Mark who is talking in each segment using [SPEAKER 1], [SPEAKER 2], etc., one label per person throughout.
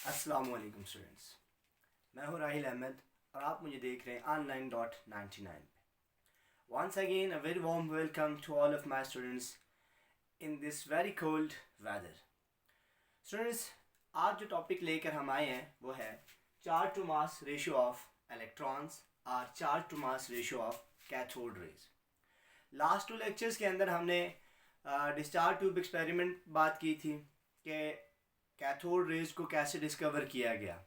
[SPEAKER 1] अस्सलामुअलैकुम स्टूडेंट्स, मैं हूँ राहिल अहमद और आप मुझे देख रहे हैं online.99 पे। Once again a very warm welcome to all of my students in this very cold weather. Students, आज जो टॉपिक लेकर हम आए हैं वो है charge to mass ratio of electrons और charge to mass ratio of cathode rays. Last 2 lectures के अंदर हमने डिस्चार्ज ट्यूब एक्सपेरिमेंट बात की थी कि कैथोड रेज को कैसे डिस्कवर किया गया।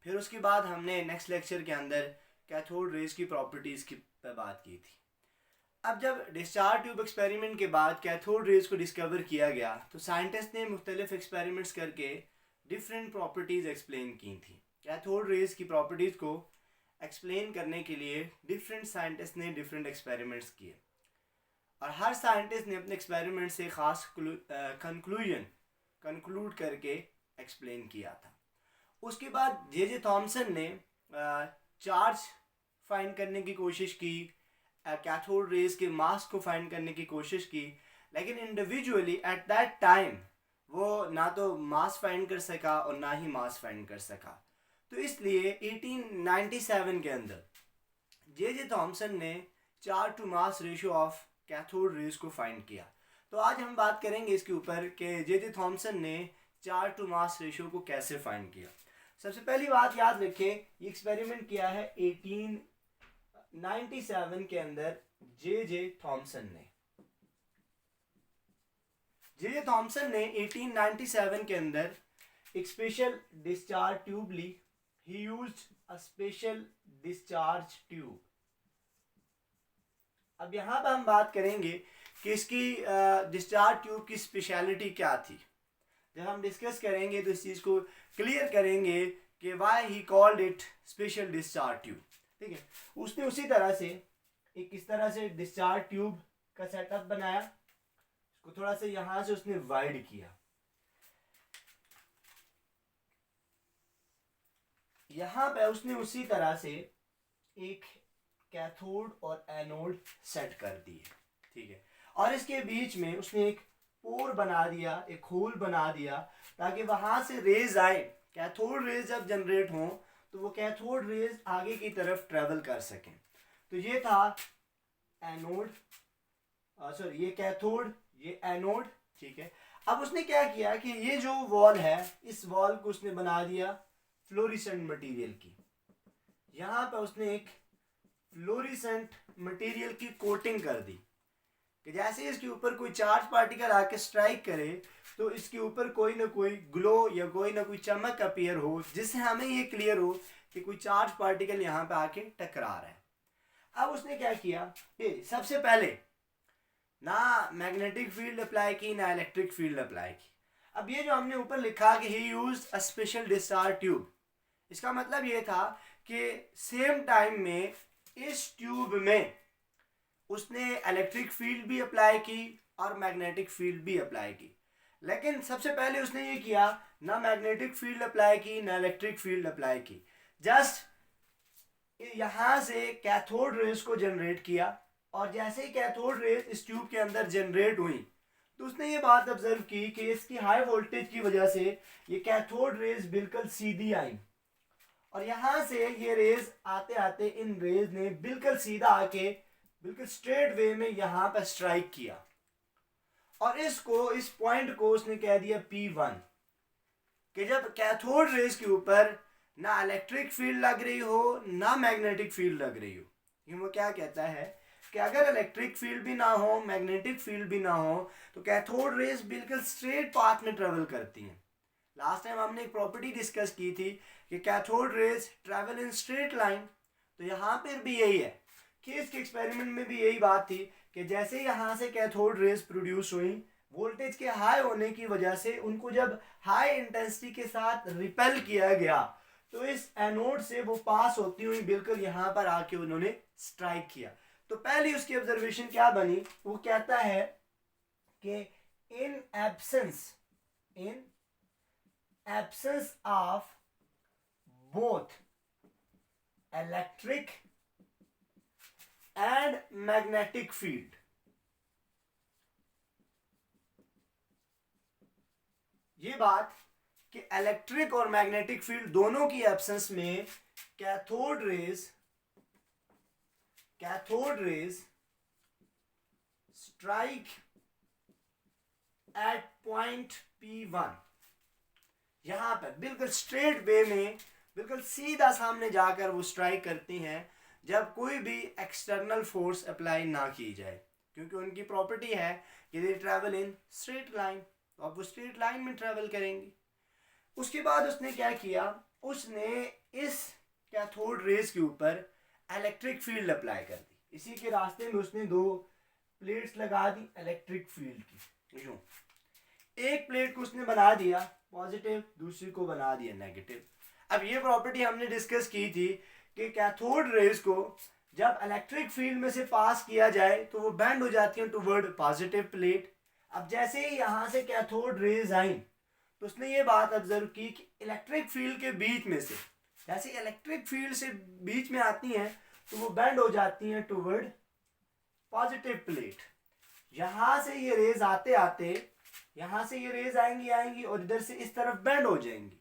[SPEAKER 1] फिर उसके बाद हमने नेक्स्ट लेक्चर के अंदर कैथोड रेज की प्रॉपर्टीज़ की पर बात की थी। अब जब डिस्चार्ज ट्यूब एक्सपेरिमेंट के बाद कैथोड रेज को डिस्कवर किया गया तो साइंटिस्ट ने मुख्तलिफ एक्सपेरिमेंट्स करके डिफरेंट प्रॉपर्टीज़ एक्सप्लेन की थी। कैथोड रेज की प्रॉपर्टीज़ को एक्सप्लेन करने के लिए डिफरेंट साइंटिस्ट ने डिफरेंट एक्सपेरिमेंट्स किए और हर साइंटिस्ट ने अपने एक्सपेरिमेंट से ख़ास कंक्लूड करके एक्सप्लेन किया था। उसके बाद जे थॉमसन ने चार्ज फाइंड करने की कोशिश की, कैथोड रेज के मास को फाइंड करने की कोशिश की, लेकिन इंडिविजुअली एट दैट टाइम वो ना तो मास फाइंड कर सका और ना ही मास फाइंड कर सका। तो इसलिए 1897 के अंदर जे थॉमसन ने charge to mass ratio of cathode rays को फाइंड किया। तो आज हम बात करेंगे इसके ऊपर कि जे थॉमसन ने चार्ज टू मास रेशियो को कैसे फाइंड किया। सबसे पहली बात याद रखें, ये एक्सपेरिमेंट किया है 1897 के अंदर जे थॉमसन ने। जे थॉमसन ने 1897 के अंदर एक स्पेशल डिस्चार्ज ट्यूब ली। He used a special discharge tube. अब यहाँ पर हम बात करेंगे कि इसकी डिस्चार्ज ट्यूब की स्पेशलिटी क्या थी। जब हम डिस्कस करेंगे तो इस चीज़ को क्लियर करेंगे कि why he called it special discharge tube. ठीक है, उसने उसी तरह से एक इस तरह से डिस्चार्ज ट्यूब का सेटअप बनाया, इसको थोड़ा सा यहाँ से उसने वाइड किया, यहाँ पे उसने उसी तरह से एक कैथोड और एनोड सेट कर दिए। ठीक है, और इसके बीच में उसने एक पोर बना दिया, एक होल बना दिया ताकि वहां से रेज आए। कैथोड रेज जब जनरेट हो तो वो कैथोड रेज आगे की तरफ ट्रेवल कर सकें। तो ये था एनोड, सॉरी ये कैथोड, ये एनोड। ठीक है, अब उसने क्या किया कि ये जो वॉल है, इस वॉल को उसने बना दिया फ्लोरिसेंट मटेरियल की। यहाँ पर उसने एक फ्लोरिसेंट मटेरियल की कोटिंग कर दी कि जैसे इसके ऊपर कोई चार्ज पार्टिकल आके स्ट्राइक करे तो इसके ऊपर कोई ना कोई ग्लो या कोई ना कोई चमक अपीयर हो, जिससे हमें ये क्लियर हो कि कोई चार्ज पार्टिकल यहाँ पे आके टकरा रहा है। अब उसने क्या किया कि सबसे पहले ना मैग्नेटिक फील्ड अप्लाई की ना इलेक्ट्रिक फील्ड अप्लाई की। अब ये जो हमने ऊपर लिखा कि ही used a special discharge tube, इसका मतलब ये था कि सेम टाइम में इस ट्यूब में उसने इलेक्ट्रिक फील्ड भी अप्लाई की और मैग्नेटिक फील्ड भी अप्लाई की। लेकिन सबसे पहले उसने ये किया, ना मैग्नेटिक फील्ड अप्लाई की ना इलेक्ट्रिक फील्ड अप्लाई की, जस्ट यहाँ से कैथोड रेज को जनरेट किया। और जैसे ही कैथोड रेज इस ट्यूब के अंदर जनरेट हुई तो उसने ये बात ऑब्जर्व की कि इसकी हाई वोल्टेज की वजह से ये कैथोड रेज बिल्कुल सीधी आई और यहाँ से ये रेज आते आते इन रेज ने बिल्कुल सीधा आके बिल्कुल स्ट्रेट वे में यहाँ पर स्ट्राइक किया और इसको, इस पॉइंट को उसने कह दिया P1 कि जब कैथोड रेज के ऊपर ना इलेक्ट्रिक फील्ड लग रही हो ना मैग्नेटिक फील्ड लग रही हो। वो क्या कहता है कि अगर इलेक्ट्रिक फील्ड भी ना हो, मैग्नेटिक फील्ड भी ना हो तो कैथोड रेज बिल्कुल स्ट्रेट पाथ में ट्रेवल करती हैं। लास्ट टाइम हमने एक प्रॉपर्टी डिस्कस की थी कि cathode raise travel in straight line. तो यहाँ पर भी यही है कि इसके एक्सपेरिमेंट में भी यही बात थी कि जैसे यहाँ से कैथोड रेज प्रोड्यूस हुई, वोल्टेज के हाई होने की वजह से उनको जब हाई इंटेंसिटी के साथ रिपेल किया गया तो इस एनोड से वो पास होती हुई बिल्कुल यहाँ पर आके उन्होंने स्ट्राइक किया। तो पहली उसकी ऑब्जर्वेशन क्या बनी, वो कहता है कि in absence of both electric and magnetic field, ये बात कि इलेक्ट्रिक और मैग्नेटिक फील्ड दोनों की एब्सेंस में cathode rays strike at point P1। यहां पर बिल्कुल स्ट्रेट वे में, बिल्कुल सीधा सामने जाकर वो स्ट्राइक करती हैं जब कोई भी एक्सटर्नल फोर्स अप्लाई ना की जाए, क्योंकि उनकी प्रॉपर्टी है कि दे ट्रैवल इन स्ट्रेट लाइन, तो अब वो स्ट्रेट लाइन में ट्रैवल करेंगी। उसके बाद उसने क्या किया, उसने इस कैथोड रेज के ऊपर इलेक्ट्रिक फील्ड अप्लाई कर दी। इसी के रास्ते में उसने दो प्लेट्स लगा दी इलेक्ट्रिक फील्ड की। यूं एक प्लेट को उसने बना दिया पॉजिटिव, दूसरी को बना दिया नेगेटिव। अब ये प्रॉपर्टी हमने डिस्कस की थी कि कैथोड रेज को जब इलेक्ट्रिक फील्ड में से पास किया जाए तो वो बेंड हो जाती है टुवर्ड पॉजिटिव प्लेट। अब जैसे ही यहाँ से कैथोड रेज आई तो उसने ये बात ऑब्जर्व की कि इलेक्ट्रिक फील्ड के बीच में से, जैसे इलेक्ट्रिक फील्ड से बीच में आती हैं तो वो बेंड हो जाती हैं टुवर्ड पॉजिटिव प्लेट। यहाँ से ये रेज आते आते यहाँ से ये रेज आएंगी और इधर से इस तरफ बेंड हो जाएंगी।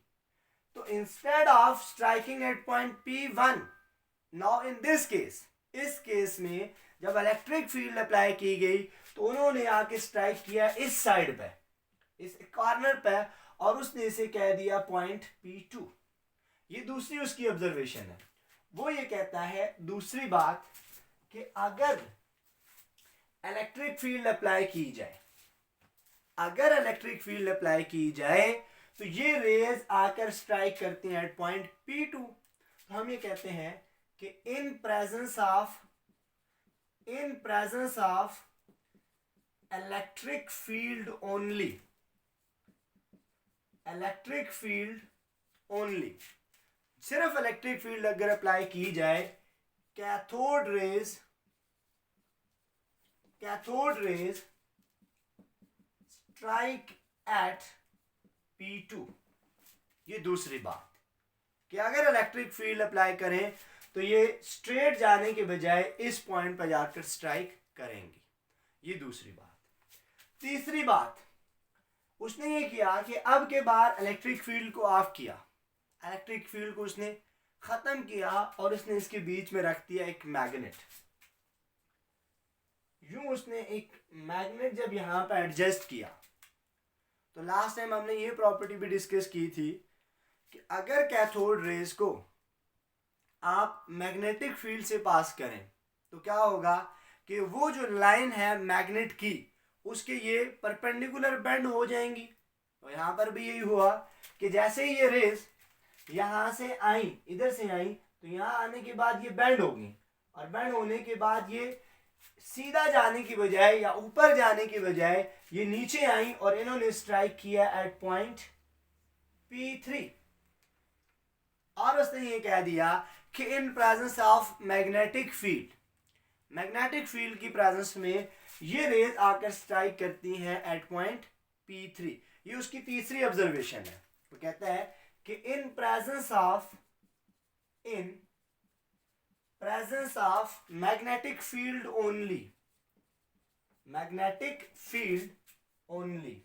[SPEAKER 1] तो instead of striking at point P1, now in this case, इस केस में जब इलेक्ट्रिक फील्ड अप्लाई की गई तो उन्होंने आके स्ट्राइक किया इस साइड पे, इस कॉर्नर पे, और उसने इसे कह दिया पॉइंट P2। ये दूसरी उसकी ऑब्जर्वेशन है। वो ये कहता है दूसरी बात कि अगर इलेक्ट्रिक फील्ड अप्लाई की जाए, अगर इलेक्ट्रिक फील्ड अप्लाई की जाए तो ये रेज आकर स्ट्राइक करती हैं एट पॉइंट P2। तो हम ये कहते हैं कि in presence of electric field only, सिर्फ इलेक्ट्रिक फील्ड अगर अप्लाई की जाए, cathode rays strike eight P2। ये दूसरी बात कि अगर इलेक्ट्रिक फील्ड अप्लाई करें तो ये स्ट्रेट जाने के बजाय इस पॉइंट पर जाकर स्ट्राइक करेंगी। ये दूसरी बात। तीसरी बात उसने ये किया कि अब के बाद इलेक्ट्रिक फील्ड को ऑफ किया, इलेक्ट्रिक फील्ड को उसने खत्म किया और उसने इसके बीच में रख दिया एक मैग्नेट। यूं उसने एक मैग्नेट जब यहां पर एडजस्ट किया तो लास्ट टाइम हमने ये प्रॉपर्टी भी डिस्कस की थी कि अगर कैथोड रेज को आप मैग्नेटिक फील्ड से पास करें तो क्या होगा कि वो जो लाइन है मैग्नेट की उसके ये परपेंडिकुलर बेंड हो जाएंगी। तो यहाँ पर भी यही हुआ कि जैसे ही ये रेज यहाँ से आई, इधर से आई, तो यहाँ आने के बाद ये बेंड होगी और बेंड होने के बाद ये सीधा जाने की बजाय या ऊपर जाने की बजाय ये नीचे आई और इन्होंने स्ट्राइक किया एट पॉइंट P3। और उसने ये कह दिया कि in presence of magnetic field की प्रेजेंस में ये रेज आकर स्ट्राइक करती हैं एट पॉइंट P3। ये उसकी तीसरी ऑब्जर्वेशन है। वो कहता है कि in presence of magnetic field only,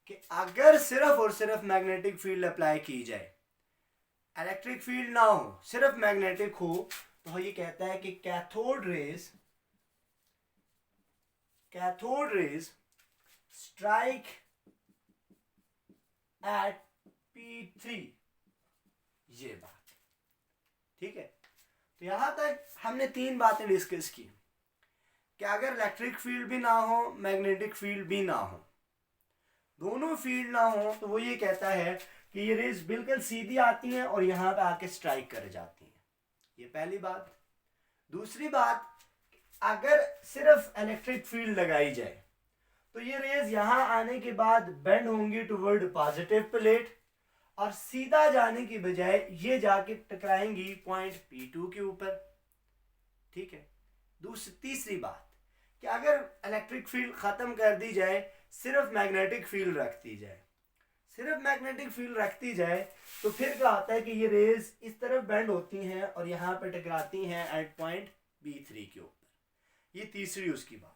[SPEAKER 1] कि अगर सिर्फ और सिर्फ मैग्नेटिक फील्ड अप्लाई की जाए, इलेक्ट्रिक फील्ड ना हो, सिर्फ मैग्नेटिक हो, तो ये कहता है कि cathode rays strike eight P3। ये बात ठीक है। तो यहां तक हमने तीन बातें डिस्कस की कि अगर इलेक्ट्रिक फील्ड भी ना हो, मैग्नेटिक फील्ड भी ना हो, दोनों फील्ड ना हो, तो वो ये कहता है कि ये रेज बिल्कुल सीधी आती हैं और यहां पे आके स्ट्राइक कर जाती हैं। ये पहली बात। दूसरी बात, अगर सिर्फ इलेक्ट्रिक फील्ड लगाई जाए तो ये रेज यहां आने के बाद बेंड होंगी टुवर्ड पॉजिटिव प्लेट और सीधा जाने की बजाय ये जाके टकराएंगी पॉइंट P2 के ऊपर। ठीक है। तीसरी बात कि अगर इलेक्ट्रिक फील्ड खत्म कर दी जाए, सिर्फ मैग्नेटिक फील्ड रखती जाए, तो फिर क्या होता है कि ये रेज इस तरफ बेंड होती हैं और यहाँ पे टकराती हैं एट पॉइंट B3 के ऊपर। ये तीसरी उसकी बात।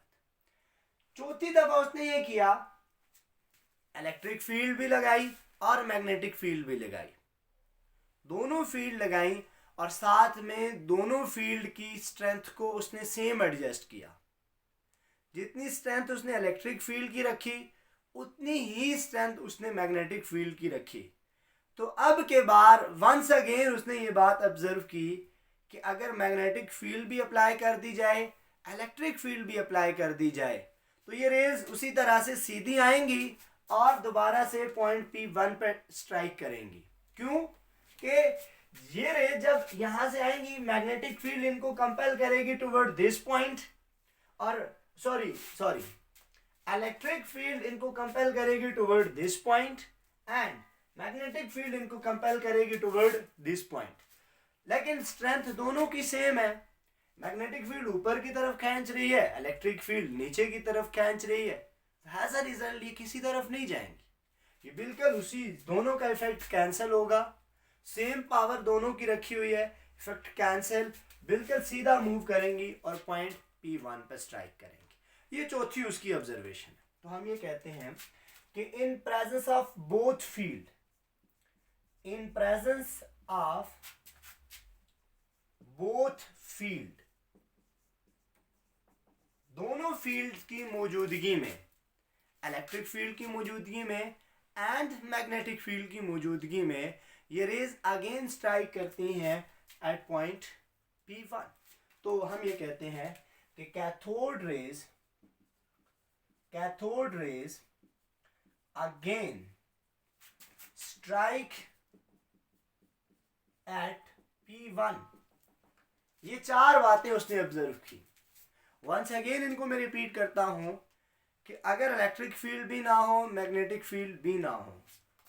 [SPEAKER 1] चौथी दफा उसने ये किया इलेक्ट्रिक फील्ड भी लगाई और मैग्नेटिक फील्ड भी लगाई, दोनों फील्ड लगाई और साथ में दोनों फील्ड की स्ट्रेंथ को उसने सेम एडजस्ट किया। जितनी स्ट्रेंथ उसने इलेक्ट्रिक फील्ड की रखी उतनी ही स्ट्रेंथ उसने मैग्नेटिक फील्ड की रखी। तो अब के बार वंस अगेन उसने ये बात ऑब्जर्व की कि अगर मैग्नेटिक फील्ड भी अप्लाई कर दी जाए, इलेक्ट्रिक फील्ड भी अप्लाई कर दी जाए, तो ये रेज उसी तरह से सीधी आएंगी और दोबारा से पॉइंट P1 पर स्ट्राइक करेंगी। क्यों कि ये रेज जब यहां से आएंगी मैग्नेटिक फील्ड इनको कंपेल करेगी टुवर्ड दिस पॉइंट, और सॉरी इलेक्ट्रिक फील्ड इनको कंपेल करेगी toward this point and magnetic field इनको कंपेल करेगी टुवर्ड दिस पॉइंट। लेकिन स्ट्रेंथ दोनों की सेम है, मैग्नेटिक फील्ड ऊपर की तरफ खींच रही है, इलेक्ट्रिक फील्ड नीचे की तरफ खींच रही है। एज अ रिजल्ट ये किसी तरफ नहीं जाएंगी, ये बिल्कुल उसी दोनों का इफेक्ट कैंसिल होगा, सेम पावर दोनों की रखी हुई है, इफेक्ट कैंसिल, बिल्कुल सीधा मूव करेंगी और पॉइंट P1 पर स्ट्राइक करेंगी। ये चौथी उसकी ऑब्जर्वेशन है। तो हम ये कहते हैं कि in presence of both field, in presence of both field, दोनों फील्ड की मौजूदगी में, इलेक्ट्रिक फील्ड की मौजूदगी में एंड मैग्नेटिक फील्ड की मौजूदगी में, ये रेज अगेन स्ट्राइक करती हैं एट पॉइंट P1। तो हम ये कहते हैं कि cathode rays again strike at P1। ये चार बातें उसने ऑब्जर्व की। वंस अगेन इनको मैं रिपीट करता हूं कि अगर इलेक्ट्रिक फील्ड भी ना हो, मैग्नेटिक फील्ड भी ना हो,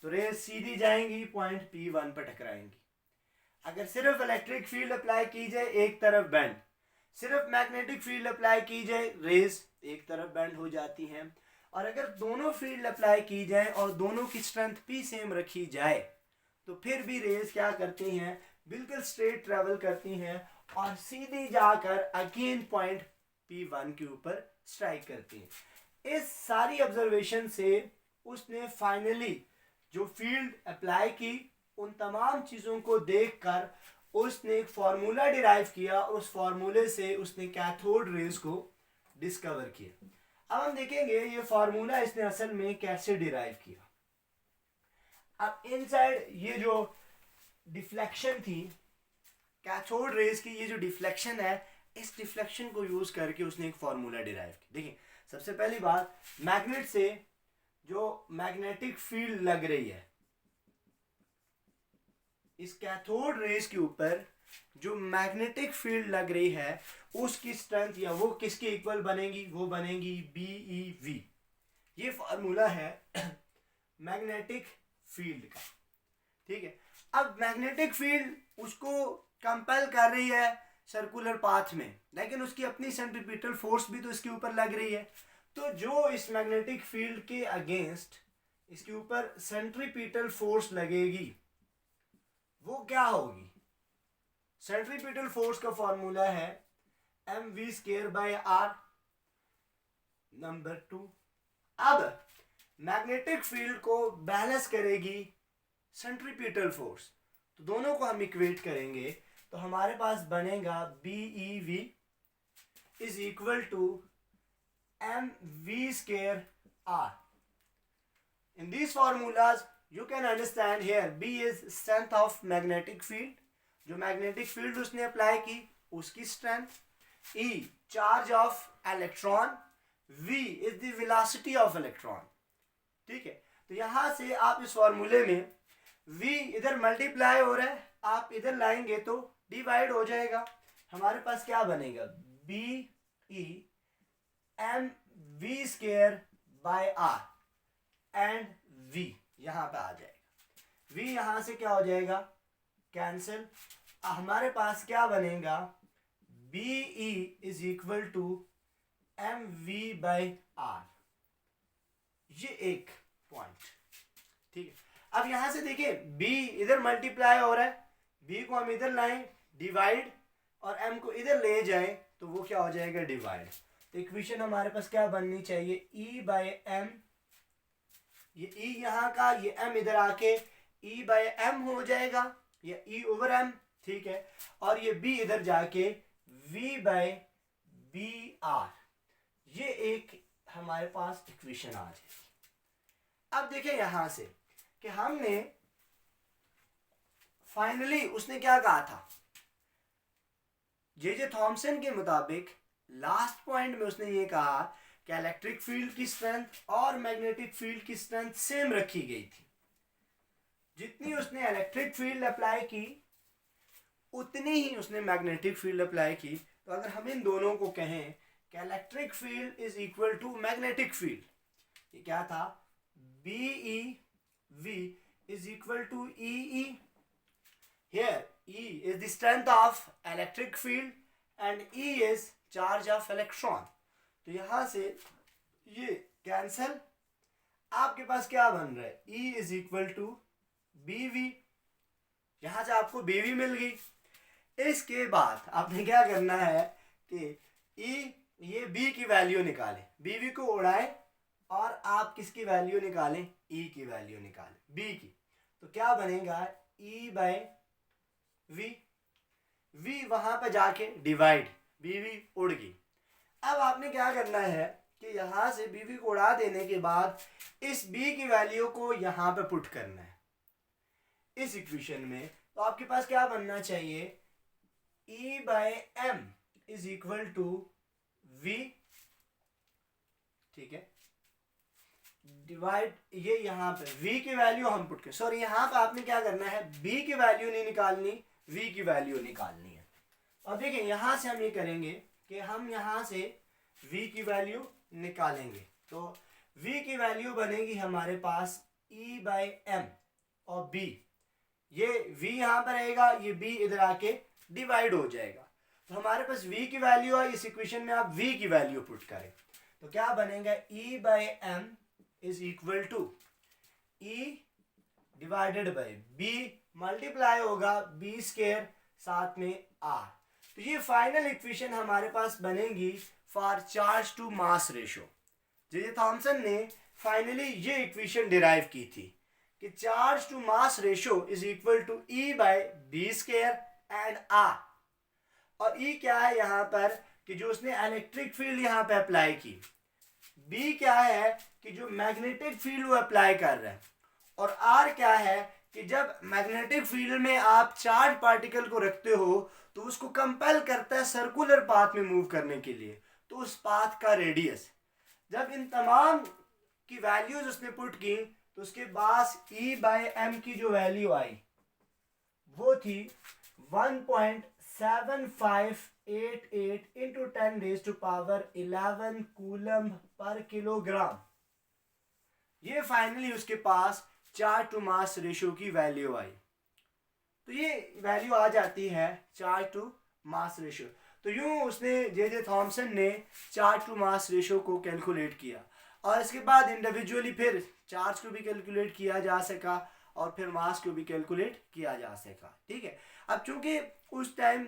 [SPEAKER 1] तो रेज सीधी जाएंगी पॉइंट P1 पर टकराएंगी। अगर सिर्फ इलेक्ट्रिक फील्ड अप्लाई की जाए एक तरफ बेंड, सिर्फ मैग्नेटिक फील्ड अप्लाई की जाए रेज एक तरफ बेंड हो जाती हैं। और अगर दोनों फील्ड अप्लाई की जाए और दोनों की स्ट्रेंथ भी सेम रखी जाए, तो फिर भी रेज क्या करती हैं, बिल्कुल स्ट्रेट ट्रेवल करती हैं और सीधी जाकर अगेन पॉइंट P1 के ऊपर स्ट्राइक करती हैं। इस सारी ऑब्जर्वेशन से उसने फाइनली जो फील्ड अप्लाई की, उन तमाम चीज़ों को देखकर उसने एक फार्मूला डिराइव किया, उस फार्मूले से उसने कैथोड रेज को डिस्कवर किया। अब हम देखेंगे ये फार्मूला इसने असल में कैसे डिराइव किया। अब इनसाइड ये जो डिफ्लेक्शन थी कैथोड रेज की, ये जो डिफ्लेक्शन है, इस डिफ्लेक्शन को यूज करके उसने एक फार्मूला डिराइव किया। देखिए सबसे पहली बात, मैग्नेट से जो मैग्नेटिक फील्ड लग रही है, इस कैथोड रेज के ऊपर जो मैग्नेटिक फील्ड लग रही है, उसकी स्ट्रेंथ या वो किसके इक्वल बनेगी, वो बनेगी BeV। ये फार्मूला है मैग्नेटिक फील्ड का, ठीक है। अब मैग्नेटिक फील्ड उसको कंपेल कर रही है सर्कुलर पाथ में, लेकिन उसकी अपनी सेंट्रीपिटल फोर्स भी तो इसके ऊपर लग रही है। तो जो इस मैग्नेटिक फील्ड के अगेंस्ट इसके ऊपर सेंट्रीपिटल फोर्स लगेगी, वो क्या होगी, सेंट्रीपिटल फोर्स का फॉर्मूला है mv²/r। नंबर 2, अब मैग्नेटिक फील्ड को बैलेंस करेगी सेंट्रीपिटल फोर्स, तो दोनों को हम इक्वेट करेंगे तो हमारे पास बनेगा BeV is equal to mv²r। In these formulas you can understand here B is strength of magnetic field, जो मैग्नेटिक फील्ड उसने अप्लाई की उसकी strength, E charge of electron, V is the velocity of electron, ठीक है। तो यहां से आप इस फॉर्मूले में V इधर मल्टीप्लाई हो रहा है, आप इधर लाएंगे तो डिवाइड हो जाएगा। हमारे पास क्या बनेगा, BE mv²/r एंड V यहां पे आ जाएगा। V यहां से क्या हो जाएगा, कैंसिल। हमारे पास क्या बनेगा, BE is equal to mv/r। ये एक पॉइंट, ठीक है। अब यहां से देखिए B इधर मल्टीप्लाई हो रहा है, B को हम इधर लाएं डिवाइड और M को इधर ले जाएं तो वो क्या हो जाएगा, डिवाइड। तो इक्वेशन हमारे पास क्या बननी चाहिए, E/m ये E यहाँ का, ये M इधर आके E बाय M हो जाएगा, या E ओवर M, ठीक है। और ये B इधर जाके V बाय बी आर, ये एक हमारे पास इक्वेशन आ जाएगी। अब देखिए यहां से कि हमने फाइनली उसने क्या कहा था, जे थॉमसन के मुताबिक लास्ट पॉइंट में उसने ये कहा कि इलेक्ट्रिक फील्ड की स्ट्रेंथ और मैग्नेटिक फील्ड की स्ट्रेंथ सेम रखी गई थी। जितनी उसने इलेक्ट्रिक फील्ड अप्लाई की उतनी ही उसने मैग्नेटिक फील्ड अप्लाई की। तो अगर हम इन दोनों को कहें कि electric field is equal to magnetic field, ये क्या था, B E V is equal to E E. Here E is the strength of electric field and E is charge of electron. तो यहां से ये कैंसल, आपके पास क्या बन रहा है, E is equal to BV, यहां से आपको BV मिल गई। इसके बाद आपने क्या करना है कि E ये B की वैल्यू निकालें, BV को उड़ाएं और आप किसकी वैल्यू निकालें, E की वैल्यू निकालें, B की। तो क्या बनेगा, E बाय V, V वहां पे जाके डिवाइड, BV उड़ गई। अब आपने क्या करना है कि यहां से BV को उड़ा देने के बाद इस B की वैल्यू को यहां पे पुट करना है इस इक्वेशन में। तो आपके पास क्या बनना चाहिए, E by M is equal to V, ठीक है, डिवाइड, ये यहाँ पे V की वैल्यू हम पुट करें, सॉरी यहाँ पे आपने क्या करना है, B की वैल्यू नहीं निकालनी, V की वैल्यू निकालनी है। अब देखिए यहाँ से हम ये करेंगे कि हम यहाँ से V की वैल्यू निकालेंगे। तो V की वैल्यू बनेगी हमारे पास E बाय M और B, ये V यहाँ पर रहेगा, ये B इधर आके डिवाइड हो जाएगा। तो हमारे पास V की वैल्यू है, इस इक्वेशन में आप V की वैल्यू पुट करें तो क्या बनेगा, E by M is equal to E divided by B multiply होगा B स्क्वायर साथ में R। तो ये फाइनल इक्वेशन हमारे पास बनेगी for charge to mass ratio. J Thomson ने फाइनली ये इक्वेशन डिराइव की थी कि charge to mass ratio is equal to E by B square and R। और E क्या है यहाँ पर कि जो उसने इलेक्ट्रिक फील्ड यहाँ पे अप्लाई की, B क्या है कि जो मैग्नेटिक फील्ड वो अप्लाई कर रहा है, और R क्या है कि जब मैग्नेटिक फील्ड में आप चार्ज पार्टिकल को रखते हो तो उसको कंपेल करता है सर्कुलर पाथ में मूव करने के लिए, तो उस पाथ का रेडियस। जब इन तमाम की वैल्यूज उसने पुट की तो उसके पास E बाय M की जो वैल्यू आई वो थी 1.7588 इंटू 10⁻11 कूलम पर किलोग्राम। ये फाइनली उसके पास चार्ज टू मास रेशियो की वैल्यू आई। तो ये वैल्यू आ जाती है चार्ज टू मास रेशियो। तो यूं उसने जे थॉमसन ने चार्ज टू मास रेशियो को कैलकुलेट किया और इसके बाद इंडिविजुअली फिर चार्ज को भी कैलकुलेट किया जा सका और फिर मास को भी कैलकुलेट किया जा सका, ठीक है। अब चूंकि उस टाइम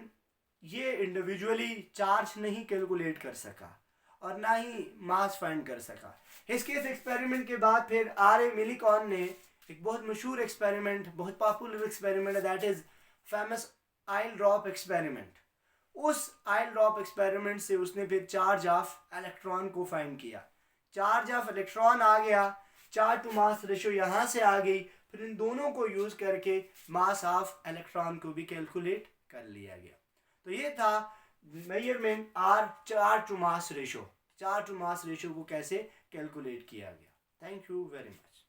[SPEAKER 1] ये इंडिविजुअली चार्ज नहीं कैलकुलेट कर सका और ना ही मास फाइंड कर सका, इसके इस एक्सपेरिमेंट के बाद फिर R.A. मिलीकॉन ने एक बहुत मशहूर एक्सपेरिमेंट, बहुत popular experiment, that is famous oil drop experiment. उस आयल ड्रॉप एक्सपेरिमेंट से उसने फिर चार्ज ऑफ इलेक्ट्रॉन को फाइंड किया। चार्ज ऑफ इलेक्ट्रॉन आ गया, चार्ज टू मास रेशियो यहाँ से आ गई, फिर इन दोनों को यूज करके मास ऑफ इलेक्ट्रॉन को भी कैलकुलेट कर लिया गया। तो ये था measurement charge to mass ratio, charge to mass ratio को कैसे कैलकुलेट किया गया। Thank you very much.